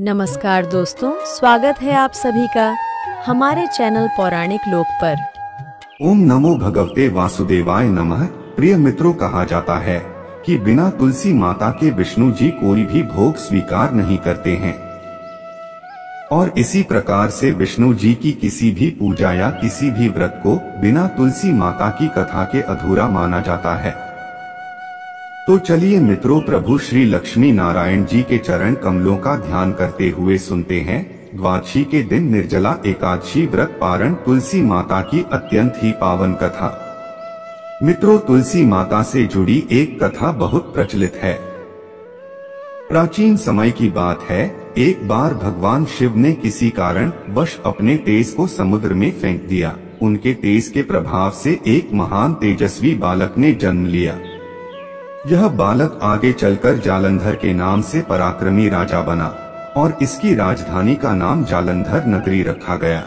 नमस्कार दोस्तों, स्वागत है आप सभी का हमारे चैनल पौराणिक लोक पर। ओम नमो भगवते वासुदेवाय नमः। प्रिय मित्रों, कहा जाता है कि बिना तुलसी माता के विष्णु जी कोई भी भोग स्वीकार नहीं करते हैं और इसी प्रकार से विष्णु जी की किसी भी पूजा या किसी भी व्रत को बिना तुलसी माता की कथा के अधूरा माना जाता है। तो चलिए मित्रों, प्रभु श्री लक्ष्मी नारायण जी के चरण कमलों का ध्यान करते हुए सुनते हैं द्वादशी के दिन निर्जला एकादशी व्रत पारण तुलसी माता की अत्यंत ही पावन कथा। मित्रों, तुलसी माता से जुड़ी एक कथा बहुत प्रचलित है। प्राचीन समय की बात है, एक बार भगवान शिव ने किसी कारण वश अपने तेज को समुद्र में फेंक दिया। उनके तेज के प्रभाव से एक महान तेजस्वी बालक ने जन्म लिया। यह बालक आगे चलकर जालंधर के नाम से पराक्रमी राजा बना और इसकी राजधानी का नाम जालंधर नगरी रखा गया।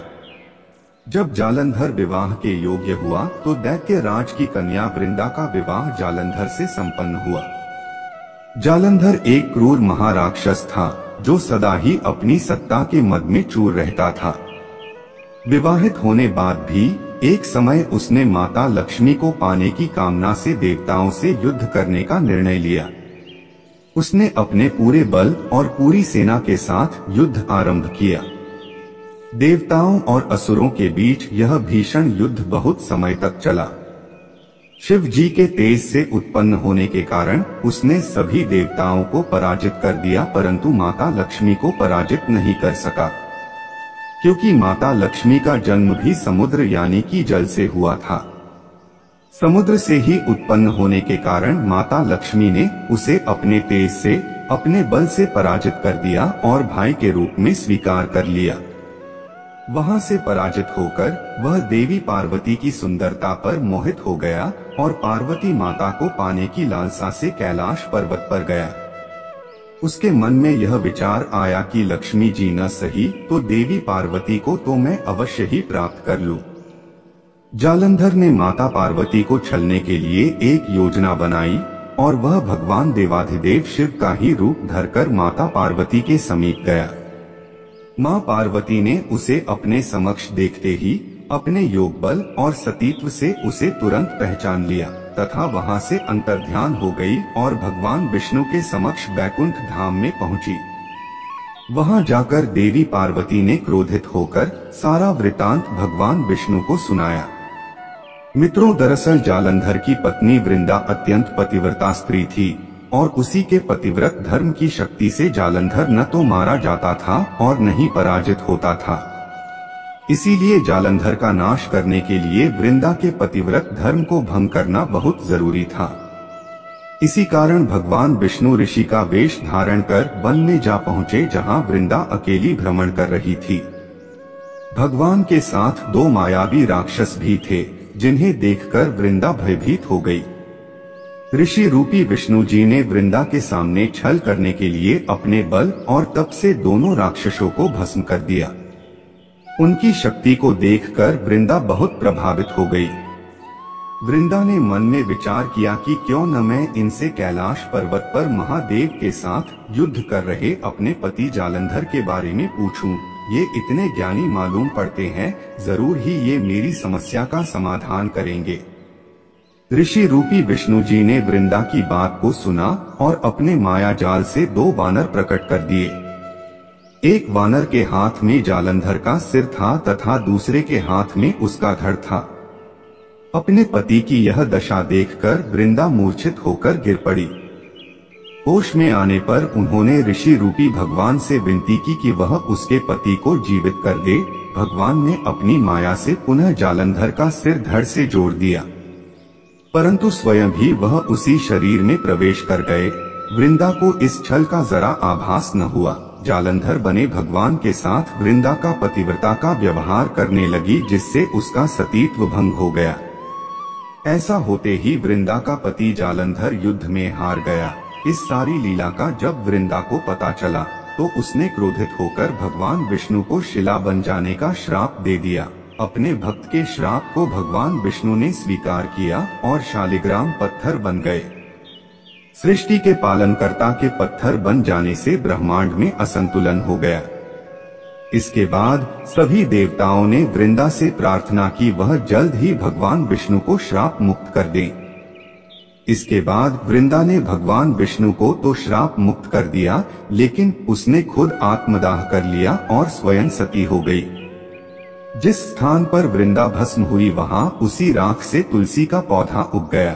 जब जालंधर विवाह के योग्य हुआ तो दैत्य राज की कन्या वृंदा का विवाह जालंधर से संपन्न हुआ। जालंधर एक क्रूर महाराक्षस था जो सदा ही अपनी सत्ता के मद में चूर रहता था। विवाहित होने बाद भी एक समय उसने माता लक्ष्मी को पाने की कामना से देवताओं से युद्ध करने का निर्णय लिया। उसने अपने पूरे बल और पूरी सेना के साथ युद्ध आरंभ किया। देवताओं और असुरों के बीच यह भीषण युद्ध बहुत समय तक चला। शिव जी के तेज से उत्पन्न होने के कारण उसने सभी देवताओं को पराजित कर दिया, परंतु माता लक्ष्मी को पराजित नहीं कर सका, क्योंकि माता लक्ष्मी का जन्म भी समुद्र यानी कि जल से हुआ था। समुद्र से ही उत्पन्न होने के कारण माता लक्ष्मी ने उसे अपने तेज से, अपने बल से पराजित कर दिया और भाई के रूप में स्वीकार कर लिया। वहां से पराजित होकर वह देवी पार्वती की सुंदरता पर मोहित हो गया और पार्वती माता को पाने की लालसा से कैलाश पर्वत पर गया। उसके मन में यह विचार आया कि लक्ष्मी जी न सही तो देवी पार्वती को तो मैं अवश्य ही प्राप्त कर लूं। जालंधर ने माता पार्वती को छलने के लिए एक योजना बनाई और वह भगवान देवाधिदेव शिव का ही रूप धरकर माता पार्वती के समीप गया। मां पार्वती ने उसे अपने समक्ष देखते ही अपने योग बल और सतीत्व से उसे तुरंत पहचान लिया तथा वहां से अंतर्ध्यान हो गई और भगवान विष्णु के समक्ष बैकुंठ धाम में पहुंची। वहां जाकर देवी पार्वती ने क्रोधित होकर सारा वृतांत भगवान विष्णु को सुनाया। मित्रों, दरअसल जालंधर की पत्नी वृंदा अत्यंत पतिव्रता स्त्री थी और उसी के पतिव्रत धर्म की शक्ति से जालंधर न तो मारा जाता था और न ही पराजित होता था। इसीलिए जालंधर का नाश करने के लिए वृंदा के पतिव्रत धर्म को भंग करना बहुत जरूरी था। इसी कारण भगवान विष्णु ऋषि का वेश धारण कर वन में जा पहुंचे, जहां वृंदा अकेली भ्रमण कर रही थी। भगवान के साथ दो मायावी राक्षस भी थे, जिन्हें देखकर वृंदा भयभीत हो गई। ऋषि रूपी विष्णु जी ने वृंदा के सामने छल करने के लिए अपने बल और तप से दोनों राक्षसों को भस्म कर दिया। उनकी शक्ति को देखकर वृंदा बहुत प्रभावित हो गई। वृंदा ने मन में विचार किया कि क्यों न मैं इनसे कैलाश पर्वत पर महादेव के साथ युद्ध कर रहे अपने पति जालंधर के बारे में पूछूं। ये इतने ज्ञानी मालूम पड़ते हैं, जरूर ही ये मेरी समस्या का समाधान करेंगे। ऋषि रूपी विष्णु जी ने वृंदा की बात को सुना और अपने माया जाल से दो वानर प्रकट कर दिए। एक वानर के हाथ में जालंधर का सिर था तथा दूसरे के हाथ में उसका धड़ था। अपने पति की यह दशा देखकर वृंदा मूर्छित होकर गिर पड़ी। होश में आने पर उन्होंने ऋषि रूपी भगवान से विनती की कि वह उसके पति को जीवित कर दे। भगवान ने अपनी माया से पुनः जालंधर का सिर धड़ से जोड़ दिया, परंतु स्वयं भी वह उसी शरीर में प्रवेश कर गए। वृंदा को इस छल का जरा आभास न हुआ। जालंधर बने भगवान के साथ वृंदा का पतिव्रता का व्यवहार करने लगी, जिससे उसका सतीत्व भंग हो गया। ऐसा होते ही वृंदा का पति जालंधर युद्ध में हार गया। इस सारी लीला का जब वृंदा को पता चला तो उसने क्रोधित होकर भगवान विष्णु को शिला बन जाने का श्राप दे दिया। अपने भक्त के श्राप को भगवान विष्णु ने स्वीकार किया और शालिग्राम पत्थर बन गए। सृष्टि के पालनकर्ता के पत्थर बन जाने से ब्रह्मांड में असंतुलन हो गया। इसके बाद सभी देवताओं ने वृंदा से प्रार्थना की वह जल्द ही भगवान विष्णु को श्राप मुक्त कर दे। इसके बाद वृंदा ने भगवान विष्णु को तो श्राप मुक्त कर दिया, लेकिन उसने खुद आत्मदाह कर लिया और स्वयं सती हो गई। जिस स्थान पर वृंदा भस्म हुई वहां उसी राख से तुलसी का पौधा उग गया।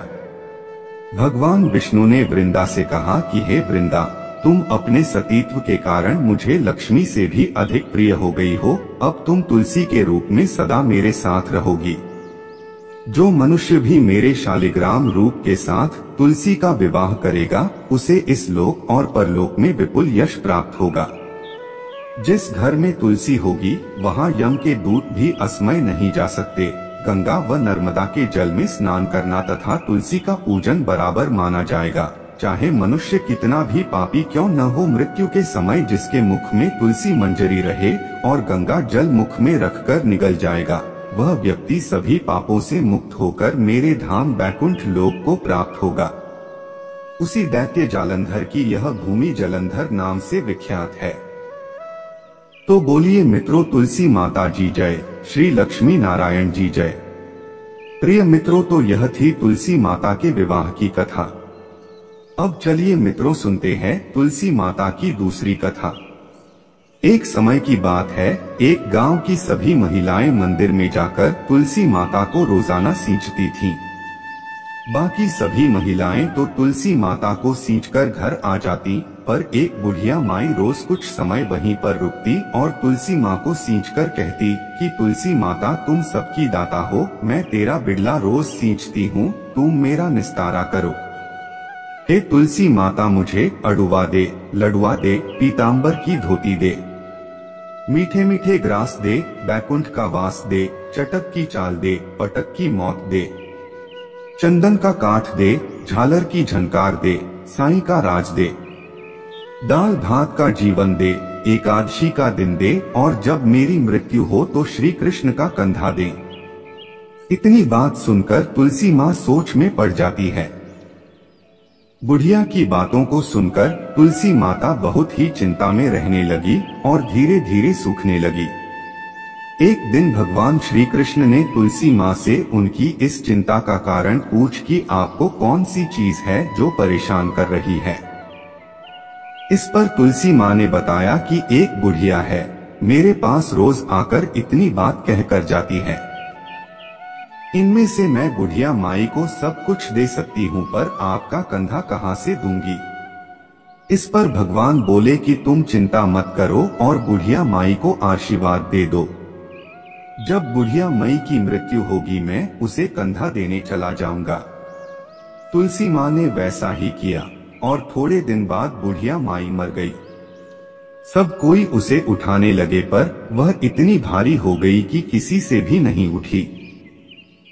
भगवान विष्णु ने वृंदा से कहा कि हे वृंदा, तुम अपने सतीत्व के कारण मुझे लक्ष्मी से भी अधिक प्रिय हो गई हो। अब तुम तुलसी के रूप में सदा मेरे साथ रहोगी। जो मनुष्य भी मेरे शालिग्राम रूप के साथ तुलसी का विवाह करेगा उसे इस लोक और परलोक में विपुल यश प्राप्त होगा। जिस घर में तुलसी होगी वहां यम के दूत भी असमय नहीं जा सकते। गंगा व नर्मदा के जल में स्नान करना तथा तुलसी का पूजन बराबर माना जाएगा। चाहे मनुष्य कितना भी पापी क्यों न हो, मृत्यु के समय जिसके मुख में तुलसी मंजरी रहे और गंगा जल मुख में रखकर निगल जाएगा, वह व्यक्ति सभी पापों से मुक्त होकर मेरे धाम बैकुंठ लोक को प्राप्त होगा। उसी दैत्य जालंधर की यह भूमि जलंधर नाम से विख्यात है। तो बोलिए मित्रों, तुलसी माता जी जय, श्री लक्ष्मी नारायण जी जय। प्रिय मित्रों, तो यह थी तुलसी माता के विवाह की कथा। अब चलिए मित्रों सुनते हैं तुलसी माता की दूसरी कथा। एक समय की बात है, एक गांव की सभी महिलाएं मंदिर में जाकर तुलसी माता को रोजाना सींचती थीं। बाकी सभी महिलाएं तो तुलसी माता को सींचकर घर आ जाती, पर एक बुढ़िया माई रोज कुछ समय वहीं पर रुकती और तुलसी माँ को सींचकर कहती कि तुलसी माता, तुम सबकी दाता हो, मैं तेरा बिड़ला रोज सींचती हूँ, तुम मेरा निस्तारा करो। हे तुलसी माता, मुझे अड़ुआ दे, लडुआ दे, पीतांबर की धोती दे, मीठे मीठे ग्रास दे, बैकुंठ का वास दे, चटक की चाल दे, पटक की मौत दे, चंदन का काठ दे, झालर की झनकार दे, साईं का राज दे, दाल भात का जीवन दे, एकादशी का दिन दे, और जब मेरी मृत्यु हो तो श्री कृष्ण का कंधा दे। इतनी बात सुनकर तुलसी माँ सोच में पड़ जाती है। बुढ़िया की बातों को सुनकर तुलसी माता बहुत ही चिंता में रहने लगी और धीरे धीरे सूखने लगी। एक दिन भगवान श्री कृष्ण ने तुलसी माँ से उनकी इस चिंता का कारण पूछ कि आपको कौन सी चीज है जो परेशान कर रही है। इस पर तुलसी माँ ने बताया कि एक बुढ़िया है, मेरे पास रोज आकर इतनी बात कहकर जाती है। इनमें से मैं बुढ़िया माई को सब कुछ दे सकती हूँ, पर आपका कंधा कहाँ से दूंगी। इस पर भगवान बोले कि तुम चिंता मत करो और बुढ़िया माई को आशीर्वाद दे दो। जब बुढ़िया माई की मृत्यु होगी मैं उसे कंधा देने चला जाऊंगा। तुलसी माँ ने वैसा ही किया और थोड़े दिन बाद बुढ़िया माई मर गई। सब कोई उसे उठाने लगे पर वह इतनी भारी हो गई कि किसी से भी नहीं उठी।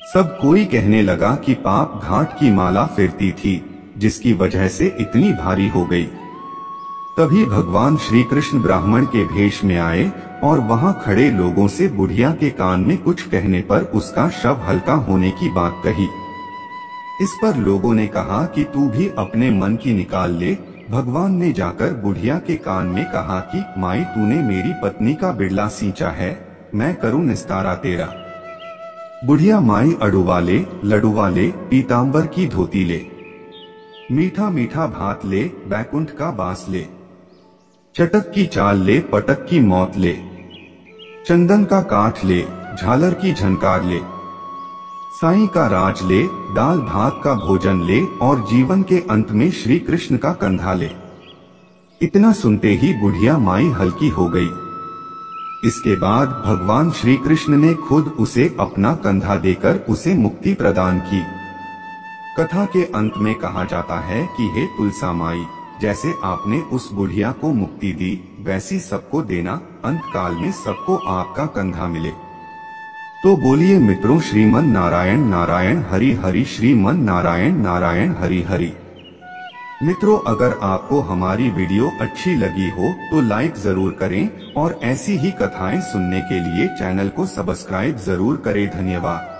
सब कोई कहने लगा कि पाप घाट की माला फिरती थी, जिसकी वजह से इतनी भारी हो गई। तभी भगवान श्री कृष्ण ब्राह्मण के भेष में आए और वहां खड़े लोगों से बुढ़िया के कान में कुछ कहने पर उसका शव हल्का होने की बात कही। इस पर लोगों ने कहा कि तू भी अपने मन की निकाल ले। भगवान ने जाकर बुढ़िया के कान में कहा कि माई, तूने मेरी पत्नी का बिड़ला सींचा है, मैं करूं निस्तारा तेरा। बुढ़िया माई अड़ुआ ले, लडुआ ले, पीतांबर की धोती ले, मीठा मीठा भात ले, बैकुंठ का बास ले, चटक की चाल ले, पटक की मौत ले, चंदन का काठ ले, झालर की झनकार ले, साईं का राज ले, दाल भात का भोजन ले और जीवन के अंत में श्री कृष्ण का कंधा ले। इतना सुनते ही बुढ़िया माई हल्की हो गई। इसके बाद भगवान श्री कृष्ण ने खुद उसे अपना कंधा देकर उसे मुक्ति प्रदान की। कथा के अंत में कहा जाता है कि हे तुलसा माई, जैसे आपने उस बुढ़िया को मुक्ति दी वैसी सबको देना, अंत काल में सबको आपका कंधा मिले। तो बोलिए मित्रों, श्रीमन नारायण नारायण हरि हरि, श्रीमन नारायण नारायण हरि हरि। मित्रों, अगर आपको हमारी वीडियो अच्छी लगी हो तो लाइक जरूर करें और ऐसी ही कथाएं सुनने के लिए चैनल को सब्सक्राइब जरूर करें। धन्यवाद।